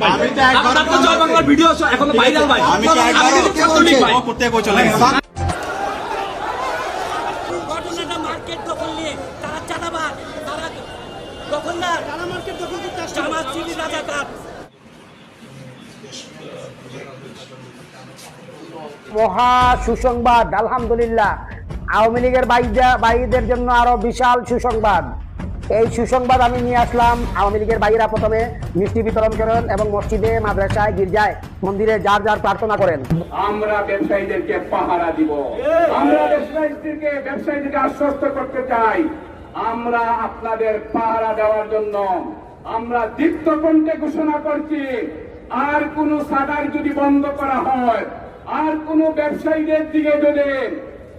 ভাই আপনার তো জয় বাংলার ভিডিও এখন ভাইরাল ভাই আমি কি একবার করতে চলে ঘটনাটা মার্কেট দখল নিয়ে তারা চাঁদাবাজ, তারা দখলদার, তারা মার্কেট দখল করতে আসছে, জামাত শিবির রাজাকার। মহা সুসংবাদ, আলহামদুলিল্লাহ। আওয়ামী লীগের ভাইদের জন্য আরো বিশাল সুসংবাদ। এই সুসংবাদ আমি নিয়ে আসলাম। আওয়ামী লীগের ভাইয়েরা প্রথমে মিষ্টি বিতরণ করেন এবং মসজিদে, মাদ্রাসায়, গির্জায়, মন্দিরে যার যার প্রার্থনা করেন। আমরা ব্যবসায়ীদেরকে পাহারা দিব, আমরা ব্যবসায়ীদেরকে আশ্বস্ত করতে চাই, আমরা আপনাদের পাহারা দেওয়ার জন্য আমরা দীপ্তকণ্ঠে ঘোষণা করছি, আর কোন সাদার যদি বন্ধ করা হয়, আর কোন ব্যবসায়ীদের দিকে যদি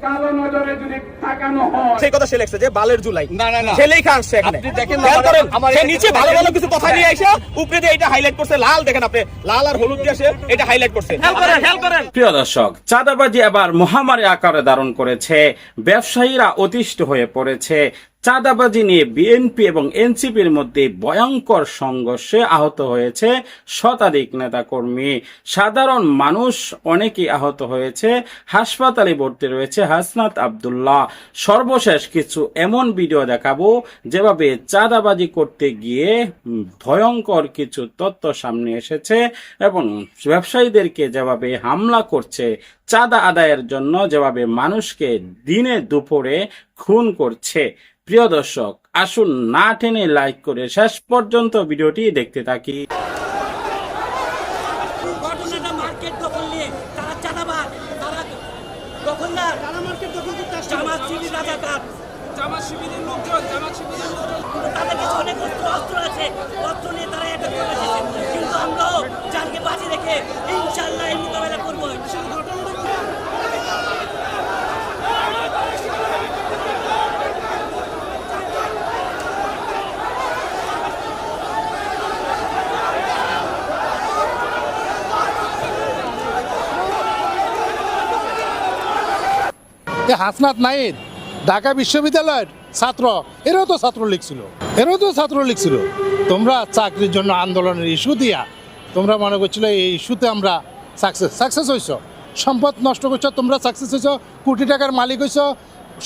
কালো নজরে যদি তাকানো হয়, সেই কথা সে লেখছে যে বালের জুলাই না না না ছেলেই খান সে এখানে সে নিচে ভালো ভালো কিছু কথা নিয়ে এসে উপরে দিয়ে এটা হাইলাইট করছে, লাল দেখেন আপনি, লাল আর হলুদ দিয়ে এটা হাইলাইট করছে। প্রিয় দর্শক, চাঁদাবাজি এবার মহামারী আকারে ধারণ করেছে। ব্যবসায়ীরা অতিষ্ঠ হয়ে পড়েছে। চাঁদাবাজি নিয়ে বিএনপি এবং এনসিপির মধ্যে ভয়ঙ্কর সংঘর্ষে আহত হয়েছে শতাধিক নেতাকর্মী। সাধারণ মানুষ অনেকেই আহত হয়েছে। হাসপাতালে ভর্তি রয়েছে হাসনাত আব্দুল্লাহ। সর্বশেষ কিছু এমন ভিডিও দেখাবো যেভাবে চাঁদাবাজি করতে গিয়ে ভয়ঙ্কর কিছু তথ্য সামনে এসেছে এবং ব্যবসায়ীদেরকে যেভাবে হামলা করছে, চাঁদা আদায়ের জন্য যেভাবে মানুষকে দিনে দুপুরে খুন করছে। প্রিয় দর্শক, আসুন না টেনে লাইক করে শেষ পর্যন্ত ভিডিওটি দেখতে থাকি। ঘটনাটা মার্কেট দখল নিয়ে তারা চাঁদাবাজ, তারা দখলদার, তারা মার্কেট দখল করতে আসছে, জামাত শিবির রাজাকার, জামাত শিবিরের লোকজন, তাদের কাছে অনেক অস্ত্র আছে, অস্ত্র নিয়ে তারা এটা করে এসেছে, কিন্তু আমরাও জানকে বাঁচিয়ে রেখে ইনশাআল্লাহ এই মোকাবেলা করবো। হাসনাত নাইদ ঢাকা বিশ্ববিদ্যালয়ের ছাত্র, এরাও তো ছাত্রলীগ ছিল। তোমরা চাকরির জন্য আন্দোলনের ইস্যু দিয়া তোমরা মনে করছিল এই ইস্যুতে আমরা সাকসেস হয়েছ, সম্পদ নষ্ট করছো, তোমরা সাকসেস হয়েছ, কোটি টাকার মালিক হয়েছ,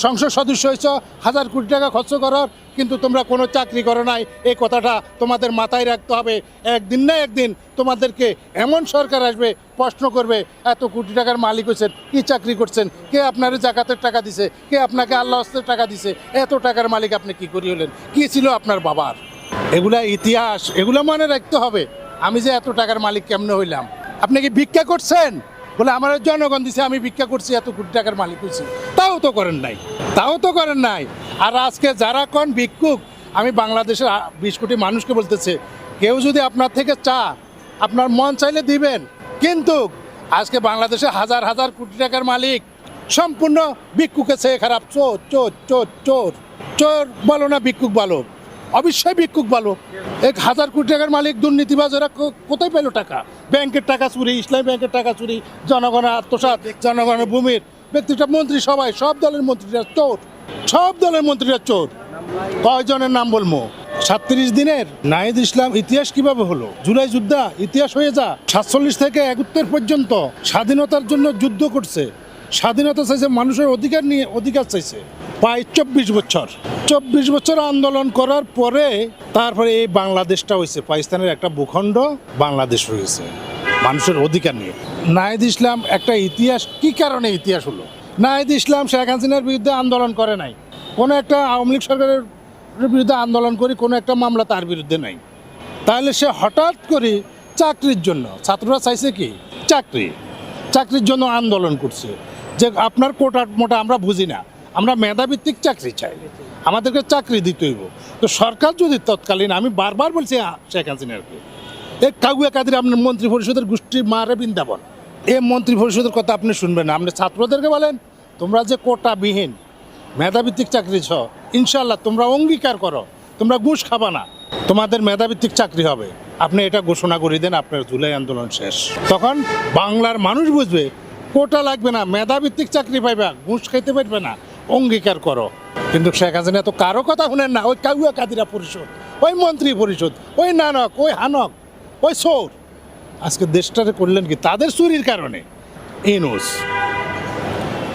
সংসদ সদস্য হয়েছ, হাজার কোটি টাকা খরচ করার, কিন্তু তোমরা কোনো চাকরি করো নাই। এই কথাটা তোমাদের মাথায় রাখতে হবে। একদিন না একদিন তোমাদেরকে এমন সরকার আসবে, প্রশ্ন করবে এত কোটি টাকার মালিক হয়েছেন, কি চাকরি করছেন, কে আপনার জাকাতের টাকা দিছে, কে আপনাকে আল্লাহ হস্তের টাকা দিছে, এত টাকার মালিক আপনি কি করি হলেন, কি ছিল আপনার বাবার। এগুলা ইতিহাস, এগুলো মনে রাখতে হবে। আমি যে এত টাকার মালিক কেমনে হইলাম, আপনি কি ভিক্ষা করছেন? বলে আমার জনগণ দিছে, আমি ভিক্ষা করছি, এত কোটি টাকার মালিক হয়েছি। তাও তো করেন নাই। আর আজকে যারা কোন ভিক্ষুক, আমি বাংলাদেশের 20 কোটি মানুষকে বলতেছে, কেউ যদি আপনার থেকে আপনার মন চাইলে দিবেন, কিন্তু আজকে বাংলাদেশে হাজার হাজার কোটি টাকার মালিক সম্পূর্ণ ভিক্ষুকের চেয়ে খারাপ। চোর বলো না ভিক্ষুক বলো, অবশ্যই ভিক্ষুক বলো। 1000 কোটি টাকার মালিক দুর্নীতিবাজ, ওরা কোথায় পেল টাকা? ব্যাংকের টাকা চুরি, ইসলামী ব্যাংকের টাকা চুরি, জনগণের আত্মসাৎ, জনগণের ভূমির ব্যক্তিটা মন্ত্রী, সব দলের মন্ত্রীরা চোর। কয়জনের নাম বলবো? 37 দিনের নাহিদ ইসলাম ইতিহাস কিভাবে হলো? জুলাই যুদ্ধা ইতিহাস হয়ে যা। 47 থেকে 71 পর্যন্ত স্বাধীনতার জন্য যুদ্ধ করছে, স্বাধীনতা চাইছে, মানুষের অধিকার চাইছে। প্রায় 24 বছর আন্দোলন করার পরে তারপরে এই বাংলাদেশটা হয়েছে, পাকিস্তানের একটা ভূখণ্ড বাংলাদেশ হয়েছে মানুষের অধিকার নিয়ে। নাহিদ ইসলাম একটা ইতিহাস, কি কারণে ইতিহাস হলো? নাহিদ ইসলাম শেখ হাসিনার বিরুদ্ধে আন্দোলন করে নাই, কোনো একটা আওয়ামী লীগ সরকারের বিরুদ্ধে আন্দোলন করি, কোনো একটা মামলা তার বিরুদ্ধে নাই। তাহলে সে হঠাৎ করে চাকরির জন্য, ছাত্ররা চাইছে কি চাকরির জন্য আন্দোলন করছে, যে আপনার কোটা মোটা আমরা বুঝি না, আমরা মেধাভিত্তিক চাকরি চাই, আমাদেরকে চাকরি দিতে হইব। তো সরকার যদি তৎকালীন, আমি বারবার বলছি শেখ হাসিনারকে, এই কাগুয়া কাদের আপনার মন্ত্রী পরিষদের গোষ্ঠী মারে বৃন্দাবন, এই মন্ত্রী পরিষদের কথা আপনি শুনবেন না। আপনি ছাত্রদেরকে বলেন, তোমরা যে কোটাবিহীন মেধাভিত্তিক চাকরি ছ, ইনশাল্লাহ তোমরা অঙ্গীকার করো, তোমরা ঘুষ খাবা না, তোমাদের মেধাভিত্তিক চাকরি হবে। আপনি এটা ঘোষণা করে দেন, আপনার জুলাই আন্দোলন শেষ। তখন বাংলার মানুষ বুঝবে কোটা লাগবে না, মেধাভিত্তিক চাকরি পাইবা, ঘুষ খাইতে পারবে না, অঙ্গীকার করো। কিন্তু শেখ হাসিনা তো কারো কথা শুনেন না। ওই কাগুয়া কাদিরা পরিষদ, ওই মন্ত্রী পরিষদ, ওই নানক, ওই হানক, ওই চোর, আজকে দেশটারে করলেন কি তাদের চুরির কারণে। ইউনূস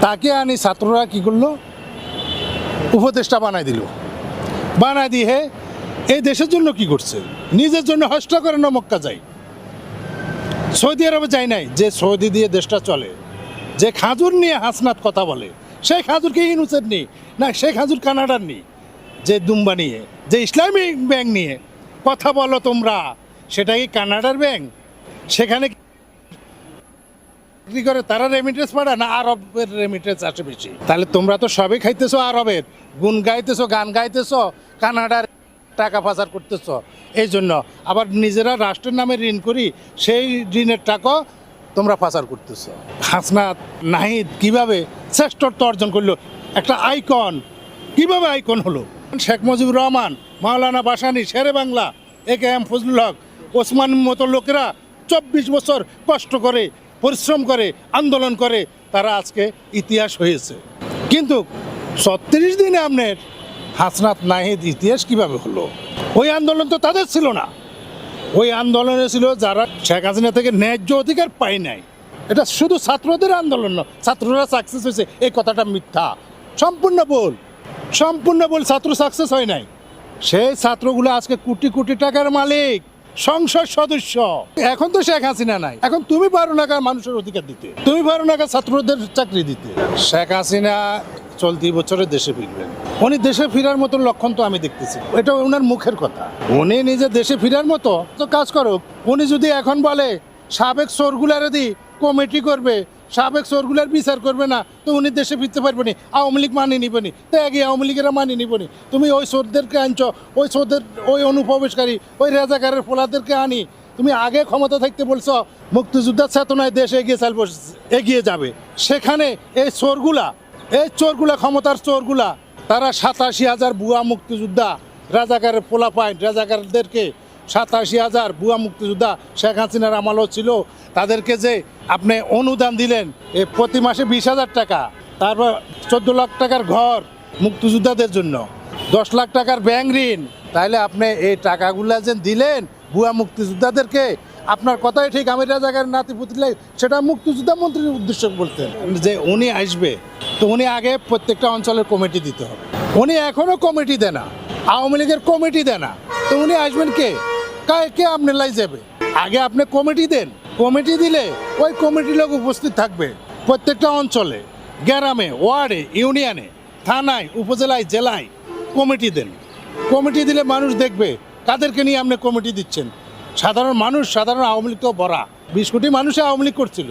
তাকে আনি ছাত্ররা কি করলো, উপদেষ্টা বানাই দিল, বানাই দিয়ে এই দেশের জন্য কি করছে, নিজের জন্য হস্ত করে না মক্কা যাই, সৌদি আরবে যাই নাই, যে সৌদি দিয়ে দেশটা চলে, যে খাজুর নিয়ে হাসনাত কথা বলে, সেই খাজুর কি ইউনূসের নেই না, সেই খাজুর কানাডার নেই, যে দুম্বা নিয়ে, যে ইসলামিক ব্যাংক নিয়ে কথা বলো তোমরা, সেটা কি কানাডার ব্যাংক? সেখানে কি করে তারা রেমিটেন্স পাঠায় না আরবের রেমিটেন্স আসে বেশি? তাহলে তোমরা তো সবই খাইতেছো আরবের, গুণ গাইতেছো, গান গাইতেছো, কানাডার টাকা পাচার করতেছো। এই জন্য আবার নিজেরা রাষ্ট্রের নামে ঋণ করি, সেই ঋণের টাকা তোমরা পাচার করতেছো। হাসনাত নাহিদ কিভাবে শ্রেষ্ঠত্ব অর্জন করলো, একটা আইকন, কিভাবে আইকন হলো? শেখ মুজিবুর রহমান, মাওলানা ভাসানী, শেরে বাংলা, AKM ফজলুল হক, ওসমান মতো লোকেরা 24 বছর কষ্ট করে, পরিশ্রম করে, আন্দোলন করে, তারা আজকে ইতিহাস হয়েছে। কিন্তু 36 দিনে আপনার হাসনাত নাহিদ ইতিহাস কিভাবে হলো? ওই আন্দোলন তো তাদের ছিল না, ওই আন্দোলনে ছিল যারা শেখ হাসিনা থেকে ন্যায্য অধিকার পায় নাই। এটা শুধু ছাত্রদের আন্দোলন না, ছাত্ররা সাকসেস হয়েছে এই কথাটা মিথ্যা, সম্পূর্ণ ভুল, সম্পূর্ণ ভুল। ছাত্র সাকসেস হয় নাই, সেই ছাত্রগুলো আজকে কোটি কোটি টাকার মালিক, সংসদ সদস্য। এখন তো শেখ হাসিনা নাই, এখন তুমি পারো না কার মানুষের অধিকার দিতে, তুমি পারো না কার ছাত্রদের চাকরি দিতে। শেখ হাসিনা চলতি বছরে দেশে ফিরবেন, উনি দেশে ফেরার মতো লক্ষণ তো আমি দেখতেছি, এটা ওনার মুখের কথা। উনি নিজে দেশে ফেরার মতো তো কাজ করুক। উনি যদি এখন বলে সাবেক চোরগুলারে দি কমিটি করবে, সাবেক চোরগুলার বিচার করবে না, তো উনি দেশে ফিরতে পারবে না, আওয়ামী লীগ মানিয়ে নিবে নি, তো আগে আওয়ামী লীগেরা মানিয়ে নিবে নি। তুমি ওই চোরদেরকে আনছো, ওই চোরদের, ওই অনুপ্রবেশকারী, ওই রাজাকারের ফোলাদেরকে আনি তুমি আগে ক্ষমতা থাকতে বলছো মুক্তিযোদ্ধার চেতনায় দেশ এগিয়ে যাবে। সেখানে এই চোরগুলা ক্ষমতার চোরগুলা, তারা 87,000 ভুয়া মুক্তিযোদ্ধা, রাজাকারের পোলা পাইন, রাজাকারদেরকে 87,000 ভুয়া মুক্তিযোদ্ধা শেখ হাসিনার আমলও ছিল, তাদেরকে যে আপনি অনুদান দিলেন প্রতি মাসে 20,000 টাকা, তারপর 14 লাখ টাকার ঘর মুক্তিযোদ্ধাদের জন্য, 10 লাখ টাকার ব্যাংক ঋণ, তাহলে আপনি এই টাকাগুলা যে দিলেন ভুয়া মুক্তিযোদ্ধাদেরকে, আপনার কথাই ঠিক। আমি রাজাকার নাতি পুতলে সেটা মুক্তিযোদ্ধা মন্ত্রীর উদ্দেশ্য বলতেন যে উনি আসবে, তো উনি আগে প্রত্যেকটা অঞ্চলের কমিটি দিতে হবে। উনি এখনও কমিটি দেয় না, আওয়ামী লীগের কমিটি দেয় না, তো উনি আসবেন কে আপনি লাই যাবে? আগে আপনি কমিটি দেন, কমিটি দিলে ওই কমিটির লোক উপস্থিত থাকবে প্রত্যেকটা অঞ্চলে, গ্রামে, ওয়ার্ডে, ইউনিয়নে, থানায়, উপজেলায়, জেলায় কমিটি দেন। কমিটি দিলে মানুষ দেখবে কাদেরকে নিয়ে আপনি কমিটি দিচ্ছেন। সাধারণ মানুষ, সাধারণ আওয়ামী লীগ তো বড়া 20 কোটি মানুষে আওয়ামী লীগ করছিল।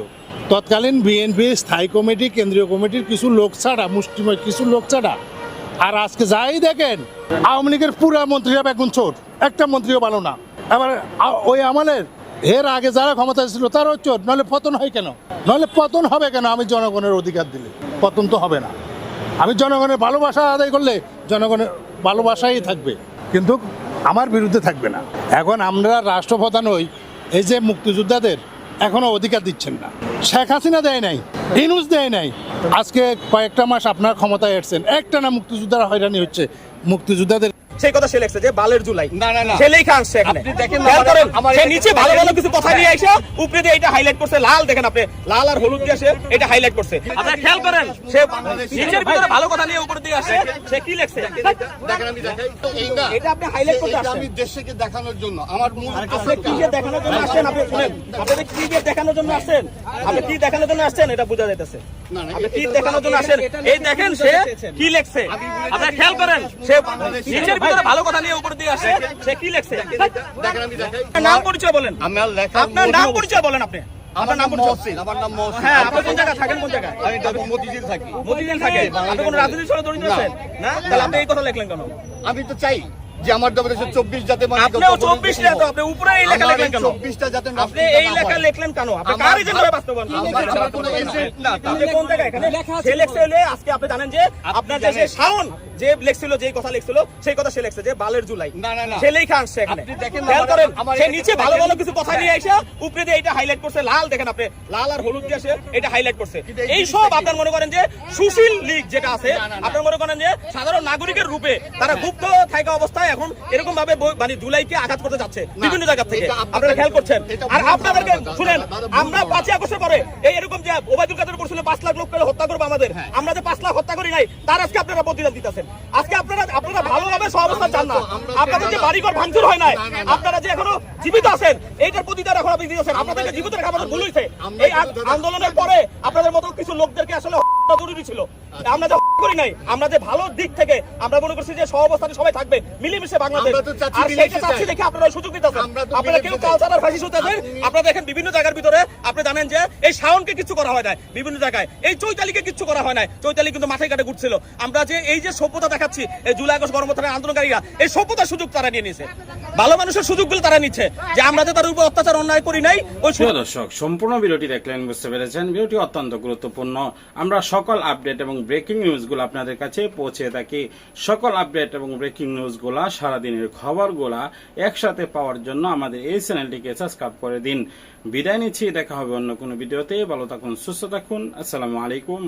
তৎকালীন বিএনপি স্থায়ী কমিটি, কেন্দ্রীয় কমিটির কিছু লোক ছাড়া, মুষ্টিময় কিছু লোক ছাড়া, আর আজকে যাই দেখেন আওয়ামী লীগের পুরা মন্ত্রীরা এখন চোর, একটা মন্ত্রীও ভালো না। আবার ওই আমলের এর আগে যারা ক্ষমতা ছিল তারাও চোর, নাহলে পতন হয় কেন? নাহলে পতন হবে কেন? আমি জনগণের অধিকার দিলে পতন তো হবে না। আমি জনগণের ভালোবাসা আদায় করলে জনগণের ভালোবাসাই থাকবে, কিন্তু আমার বিরুদ্ধে থাকবে না। এখন আমরা রাষ্ট্রপ্রধান হই, এই যে মুক্তিযোদ্ধাদের এখনো অধিকার দিচ্ছেন না। শেখ হাসিনা দেয় নাই, ইউনূস দেয় নাই, আজকে কয়েকটা মাস আপনার ক্ষমতায় এসেছেন, একটা না মুক্তিযোদ্ধারা হয়রানি হচ্ছে মুক্তিযোদ্ধাদের। সেই কথা সে লেখছে যে বালের জুলাই, না না না সে লেখা আসছে এখানে। আপনি দেখেন খেয়াল করেন, সে নিচে ভালো ভালো কিছু কথা নিয়ে এসে উপরে দিয়ে এটা হাইলাইট করছে, লাল দেখেন আপনি, লাল আর হলুদ দিয়ে সে এটা হাইলাইট করছে। আপনারা খেয়াল করেন, সে নিচের ভিতরে ভালো কথা নিয়ে উপরে দিয়ে আসে, সে কি লেখছে দেখেন, আমি দেখাই এইটা, এটা আপনি হাইলাইট করতে এটা আসছেন। আমি দেশকে দেখানোর জন্য, আমার মূল আপনি কি দিয়ে দেখানোর জন্য আসছেন? আপনি শুনেন, আপনি কি দিয়ে দেখানোর জন্য আসছেন? আপনি কি দেখানোর জন্য আসছেন এটা বোঝা যাইতেছে। আপনি কি দেখানোর জন্য আসছেন? এই দেখেন সে কি লেখছে, আপনারা খেয়াল করেন, সে নিচের ভিতরে ভালো কথা নিয়ে উপরে দিয়ে আসে, সে কি লেখছে দেখেন, আমি দেখাই। নাম পরিচয় বলেন, আমার লেখা, আপনার নাম পরিচয় বলেন। আপনি আমার নাম মহসিন, আমার নাম মহসিন। হ্যাঁ, আপনি কোন জায়গায় থাকেন? কোন জায়গায়? আমি মতিঝিল থাকি। মতিঝিল থাকে? আপনি কোন রাজনীতির সাথে জড়িত আছেন না? তাহলে আপনি এই কথা লিখলেন কেন? আমি তো চাই যে আমার দেশে 24 জাতে মানুষ, আপনিও 24 টা, তো আপনি উপরে এই লেখা লিখলেন কেন? 24টা জাতে আপনি এই লেখা লিখলেন কেন? আপনি কার এজেন্ডা বাস্তবায়ন করছেন? আমার কোনো এজেন্ট না। আপনি কোন জায়গায়? এখানে সে লেখছে হলে আজকে আপনি জানেন যে আপনার দেশে শাওন যে লেখছিল, যে কথা লেখছিল সেই কথা সে লেখছে যে বালের জুলাই না, না, না। সে লেখা আসছে এখানে। আপনি দেখেন না, খেয়াল করেন, আমার সে এখানে নিচে ভালো দেখেন, ভালো কিছু কথা নিয়ে আইসা উপরে দিয়ে এটা হাইলাইট করছে লাল, দেখেন আপনি লাল আর হলুদ দিয়ে সে এটা হাইলাইট করছে। এই সব আপনার মনে করেন যে সুশীল লীগ যেটা আছে, আপনার মনে করেন যে সাধারণ নাগরিকের রূপে তারা গুপ্ত থাকা অবস্থায় এখন এরকম ভাবে মানে জুলাইকে আঘাত করতে যাচ্ছে বিভিন্ন জায়গা থেকে, এটা আপনাদের- আপনারা খেয়াল করছেন। এটা আর ভুল আপনাদেরকে ধারণা, শুনেন, দাদা, ভুল আমরা ধারণা। 5 আগস্টের পরে এই এরকম যে ওবায়দুল কাদের বলছিল 5 লাখ লোক করে হত্যা করবো আমাদের, আমরা যে 5 লাখ হত্যা করি নাই তার আজকে আপনারা প্রতিদান দিতেছেন। আজকে আপনারা ভালোভাবে সহাবস্থান চান না, আপনাদের যে বাড়িঘর ভাঙচুর হয় নাই, আপনারা যে এখনো জীবিত আছেন এইটার প্রতিদান এখন আপনি দিয়েছেন। আপনাদেরকে জীবিত রাখা আমাদের ভুল হয়েছে। এই আন্দোলনের পরে আপনাদের মতো কিছু লোকদেরকে আসলে হত্যা জরুরি ছিল। আমরা যে হত্যা করি নাই, আমরা যে ভালো দিক থেকে আমরা মনে করছি যে সহাবস্থানে সবাই থাকবে, মিলেমিশে বাংলাদেশ, আমরা তো চাচ্ছি আর মিলেমিশে সেইটা চাচ্ছি চাই। দেখে আপনারা সুযোগ দিতেছেন। আমরা তো আপনারা কেউ মিলেমিশে চাই। কালচারাল ফাঁসি শুনতেছেন, আপনারা দেখেন বিভিন্ন জায়গার ভিতরে আপনি জানেন যে এই শাওনকে কিছু করা হয় না বিভিন্ন জায়গায়, এই চৈতালিকে কিছু করা হয় না, চৈতালি কিন্তু মাথায় কাটে ঘুরছিল। আমরা যে এই যে সভ্যতা দেখাচ্ছি এই জুলাই আগস্ট গণঅভ্যুত্থানের আন্দোলনকারীরা এই সভ্যতার সুযোগ তারা নিয়ে নিয়েছে, ভালো মানুষের সুযোগগুলো তারা নিচ্ছে, যে আমরা যে তার উপর অত্যাচার অন্যায় করি নাই ওই প্রিয় দর্শক, সম্পূর্ণ ভিডিওটি দেখলেন, বুঝতে পেরেছেন ভিডিওটি অত্যন্ত গুরুত্বপূর্ণ। আমরা সকল আপডেট এবং ব্রেকিং নিউজগুলো আপনাদের কাছে পৌঁছে থাকি। সকল আপডেট এবং ব্রেকিং নিউজগুলা, সারাদিনের খবরগুলা একসাথে পাওয়ার জন্য আমাদের এই চ্যানেলটিকে সাবস্ক্রাইব করে দিন। বিদায় নিচ্ছি, দেখা হবে অন্য কোনো ভিডিওতে। ভালো থাকুন, সুস্থ থাকুন। আসসালামু আলাইকুম।